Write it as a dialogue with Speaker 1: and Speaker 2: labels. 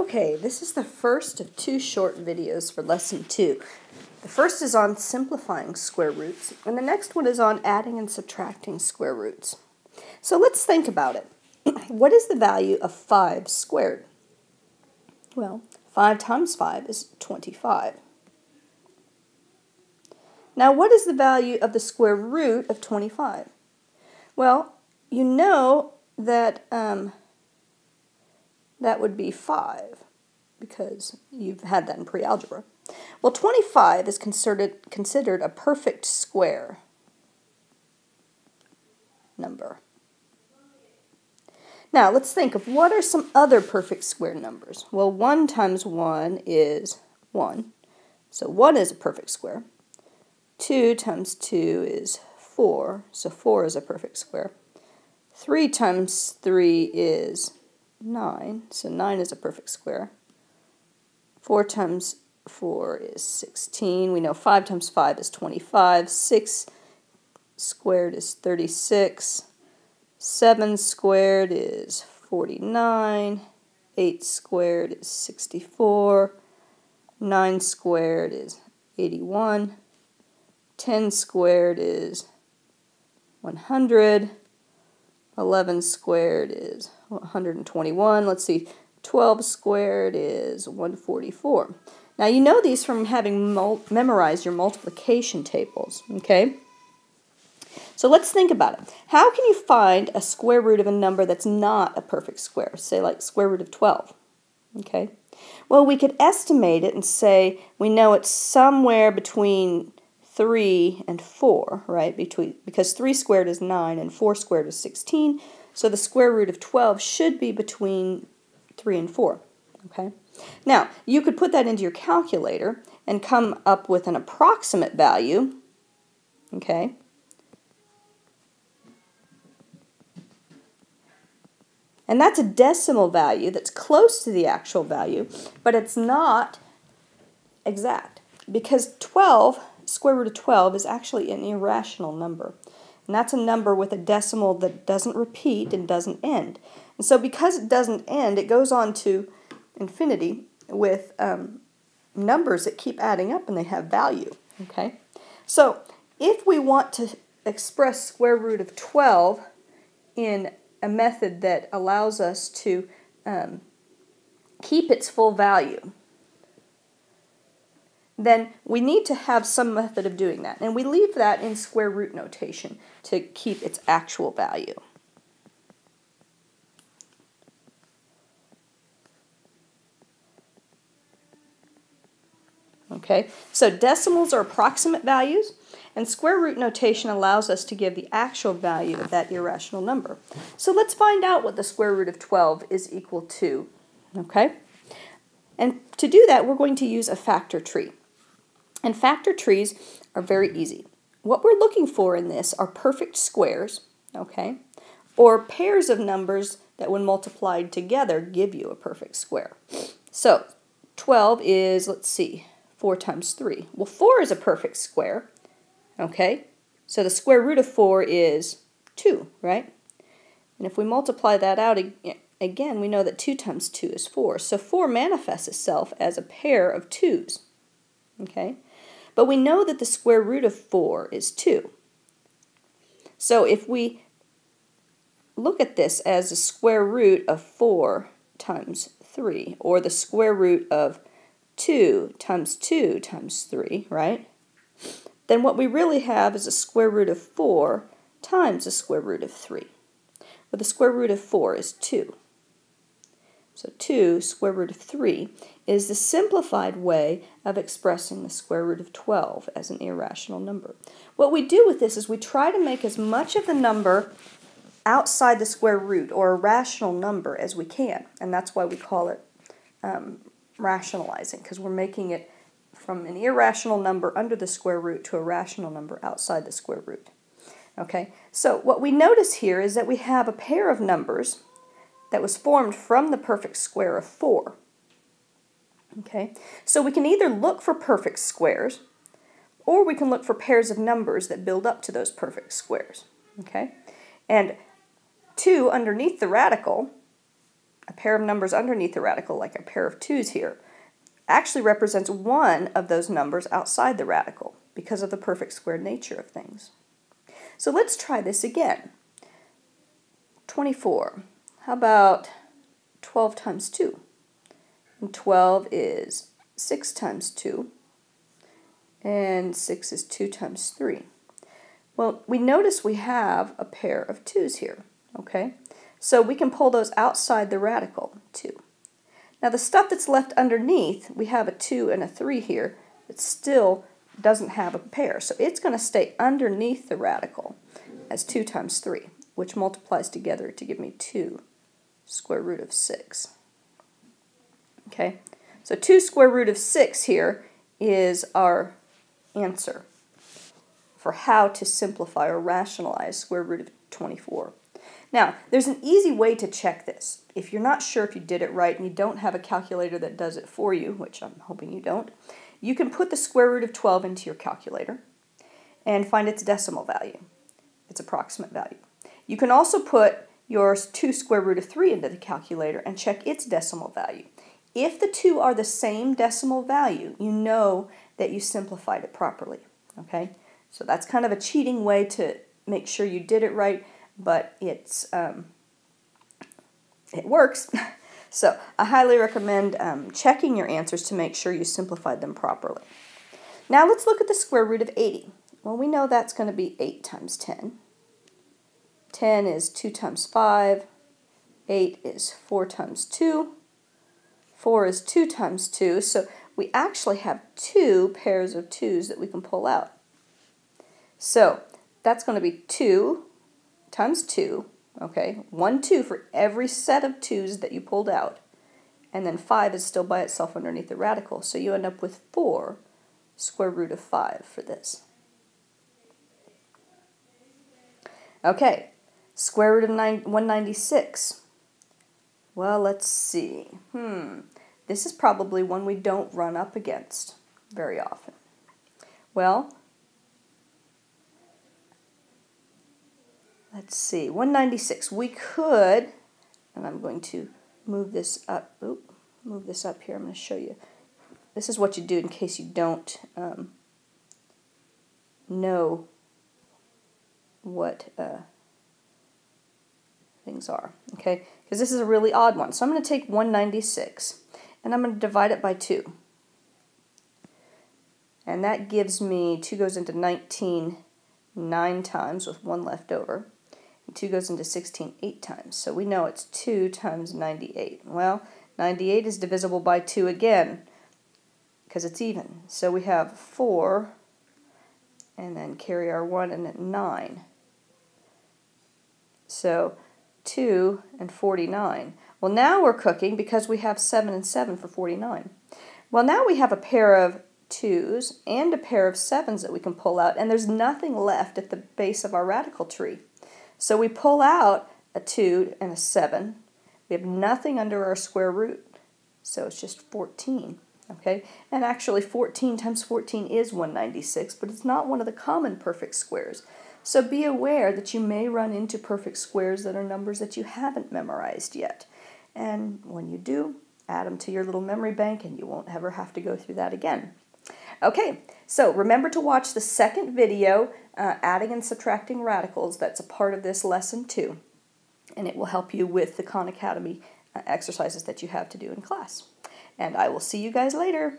Speaker 1: Okay, this is the first of two short videos for Lesson 2. The first is on simplifying square roots, and the next one is on adding and subtracting square roots. So let's think about it. What is the value of 5 squared? Well, 5 times 5 is 25. Now, what is the value of the square root of 25? Well, you know that that would be 5, because you've had that in pre-algebra. Well, 25 is considered a perfect square number. Now, let's think of what are some other perfect square numbers. Well, 1 times 1 is 1, so 1 is a perfect square. 2 times 2 is 4, so 4 is a perfect square. 3 times 3 is 9, so 9 is a perfect square. 4 times 4 is 16. We know 5 times 5 is 25. 6 squared is 36. 7 squared is 49. 8 squared is 64. 9 squared is 81. 10 squared is 100. 11 squared is 121. Let's see, 12 squared is 144. Now you know these from having memorized your multiplication tables, okay? So let's think about it. How can you find a square root of a number that's not a perfect square? Say like square root of 12, okay? Well, we could estimate it and say we know it's somewhere between 3 and 4, right? Because 3 squared is 9 and 4 squared is 16, so the square root of 12 should be between 3 and 4, okay? Now, you could put that into your calculator and come up with an approximate value, okay? And that's a decimal value that's close to the actual value, but it's not exact, because 12, square root of 12, is actually an irrational number. And that's a number with a decimal that doesn't repeat and doesn't end. And so because it doesn't end, it goes on to infinity with numbers that keep adding up and they have value. Okay? So if we want to express square root of 12 in a method that allows us to keep its full value, then we need to have some method of doing that. And we leave that in square root notation to keep its actual value. Okay, so decimals are approximate values, and square root notation allows us to give the actual value of that irrational number. So let's find out what the square root of 12 is equal to. Okay, and to do that, we're going to use a factor tree. And factor trees are very easy. What we're looking for in this are perfect squares, okay, or pairs of numbers that when multiplied together give you a perfect square. So 12 is, let's see, 4 times 3. Well, 4 is a perfect square, okay? So the square root of 4 is 2, right? And if we multiply that out again, we know that 2 times 2 is 4. So 4 manifests itself as a pair of 2's, okay? But we know that the square root of 4 is 2. So if we look at this as the square root of 4 times 3, or the square root of 2 times 2 times 3, right? Then what we really have is a square root of 4 times the square root of 3. Well, the square root of 4 is 2. So 2 square root of 3 is the simplified way of expressing the square root of 12 as an irrational number. What we do with this is we try to make as much of the number outside the square root, or a rational number, as we can. And that's why we call it rationalizing, because we're making it from an irrational number under the square root to a rational number outside the square root. Okay, so what we notice here is that we have a pair of numbers that was formed from the perfect square of 4. Okay, so we can either look for perfect squares, or we can look for pairs of numbers that build up to those perfect squares. Okay, and 2 underneath the radical a pair of numbers underneath the radical, like a pair of 2's here, actually represents one of those numbers outside the radical because of the perfect squared nature of things. So let's try this again. 24. How about 12 times 2? And 12 is 6 times 2, and 6 is 2 times 3. Well, we notice we have a pair of 2's here, okay? So we can pull those outside the radical, 2. Now the stuff that's left underneath, we have a 2 and a 3 here, it still doesn't have a pair. So it's going to stay underneath the radical as 2 times 3, which multiplies together to give me 2 square root of 6. Okay, so 2 square root of 6 here is our answer for how to simplify or rationalize square root of 24. Now, there's an easy way to check this. If you're not sure if you did it right and you don't have a calculator that does it for you, which I'm hoping you don't, you can put the square root of 12 into your calculator and find its decimal value, its approximate value. You can also put your 2 square root of 3 into the calculator and check its decimal value. If the two are the same decimal value, you know that you simplified it properly. Okay, so that's kind of a cheating way to make sure you did it right, but it works. So I highly recommend checking your answers to make sure you simplified them properly. Now let's look at the square root of 80. Well, we know that's going to be 8 times 10. 10 is 2 times 5. 8 is 4 times 2. 4 is 2 times 2, so we actually have 2 pairs of 2's that we can pull out. So that's going to be 2 times 2, okay, 1 2 for every set of 2's that you pulled out, and then 5 is still by itself underneath the radical, so you end up with 4 square root of 5 for this. Okay, square root of 196. Well, let's see. This is probably one we don't run up against very often. Well, let's see. 196. We could, and I'm going to move this up. Move this up here. I'm going to show you. This is what you do in case you don't know what things are, okay? Because this is a really odd one. So I'm going to take 196 and I'm going to divide it by 2. And that gives me 2 goes into 19 9 times with 1 left over. And 2 goes into 16 8 times. So we know it's 2 times 98. Well, 98 is divisible by 2 again because it's even. So we have 4 and then carry our 1 and then 9. So 2 and 49. Well, now we're cooking because we have 7 and 7 for 49. Well, now we have a pair of 2's and a pair of 7's that we can pull out, and there's nothing left at the base of our radical tree. So we pull out a 2 and a 7. We have nothing under our square root, so it's just 14. Okay, and actually 14 times 14 is 196, but it's not one of the common perfect squares. So be aware that you may run into perfect squares that are numbers that you haven't memorized yet. And when you do, add them to your little memory bank and you won't ever have to go through that again. Okay, so remember to watch the second video, adding and subtracting radicals. That's a part of this lesson too. And it will help you with the Khan Academy exercises that you have to do in class. And I will see you guys later.